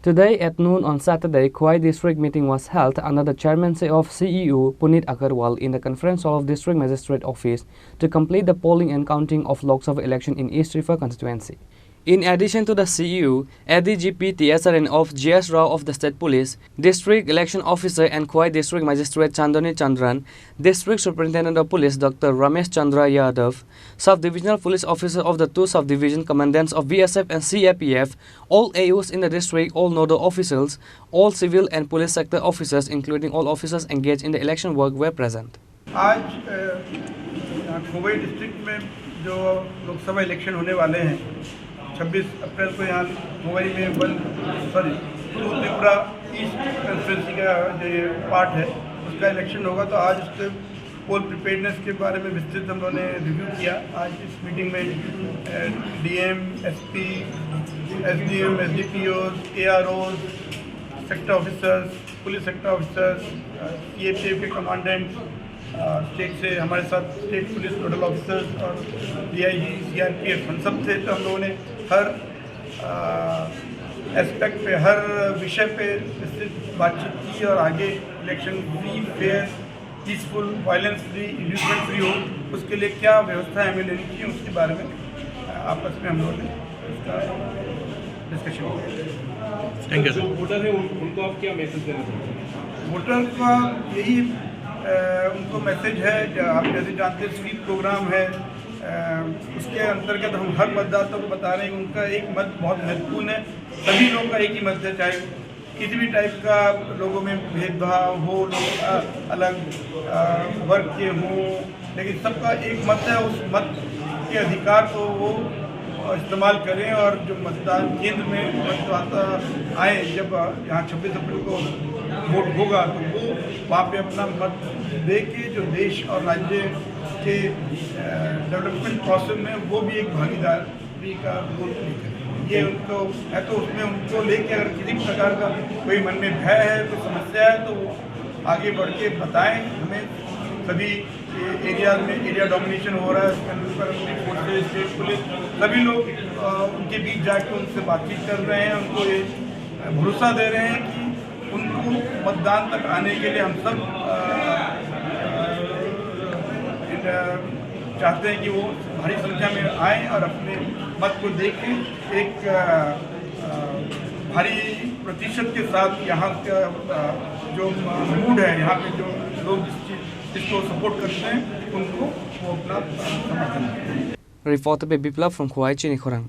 Today at noon on Saturday, Khowai district meeting was held under the chairmanship of CEO Puneet Agarwal in the conference hall of District Magistrate Office to complete the polling and counting of Lok Sabha election in East Tripura constituency. In addition to the CEO, ADGP TSRN of GS Rao of the State Police, District Election Officer and Khowai District Magistrate Chandani Chandran, District Superintendent of Police Dr. Ramesh Chandra Yadav, Sub-Divisional Police Officer of the two Sub-Division Commandants of BSF and CAPF, all AUs in the district, all nodal officials, all civil and police sector officers including all officers engaged in the election work were present. आज Khowai district में जो Lok Sabha election होने वाले हैं 26 अप्रैल को यहाँ खोवाई में Tripura east constituency का जो ये पार्ट है उसका इलेक्शन होगा। तो आज उसके पोल प्रिपेयर्डनेस के बारे में विस्तृत हम लोगों ने रिव्यू किया। आज इस मीटिंग में DM, SP, SDM, SDPOs, AROs, sector officers, police sector officers, CAPF के कमांडेंट्स, स्टेट से हमारे साथ स्टेट पुलिस नोडल ऑफिसर्स और डीआईजी, सीआरपीएफ, हम सब थे। तो हम लोगों ने हर एस्पेक्ट पे, हर विषय पे विस्तृत बातचीत की और आगे election free, fair, peaceful, violence free, inducement free हो उसके लिए क्या व्यवस्था हमें लेनी चाहिए उसके बारे में आपस में हम लोगों ने उसका डिस्कशन किया। Thank you. जो वोटर है उनको आप क्या मैसेज देना चाहते हैं? वोटर का यही उनको मैसेज है, आप जैसे जानते हैं स्वीप प्रोग्राम है, उसके अंतर्गत हम हर मतदाता को बता रहे हैं उनका एक मत बहुत महत्वपूर्ण है। सभी लोगों का एक ही मत है, चाहे किसी भी टाइप का लोगों में भेदभाव हो, लोग अलग वर्ग के हों, लेकिन सबका एक मत है। उस मत के अधिकार को वो इस्तेमाल करें और जो मतदान केंद्र में मतदाता आए, जब यहाँ 26 अप्रैल को वोट होगा तो वो वहाँ पे अपना मत दे के जो देश और राज्य के डेवलपमेंट प्रोसेस में वो भी एक भागीदारी का रोल प्ले करें। ये उनको है, तो उसमें उनको लेके अगर किसी प्रकार का कोई मन में भय है, कोई समस्या है, तो वो आगे बढ़ के बताएँ हमें। सभी एरिया में एरिया डोमिनेशन हो रहा है, उसके अंदर फोर्सेज, स्टेट पुलिस, सभी लोग उनके बीच जाकर उनसे बातचीत कर रहे हैं, उनको ये भरोसा दे रहे हैं कि उनको मतदान तक आने के लिए हम सब चाहते हैं कि वो भारी संख्या में आएँ और अपने मत को दे के एक भारी प्रतिशत के साथ यहाँ का जो मूड है, यहाँ पे जो लोग जिसको सपोर्ट करते हैं उनको वो अपना समर्थन करें। Reported by Biplab from Khowai, Chini, Khorang.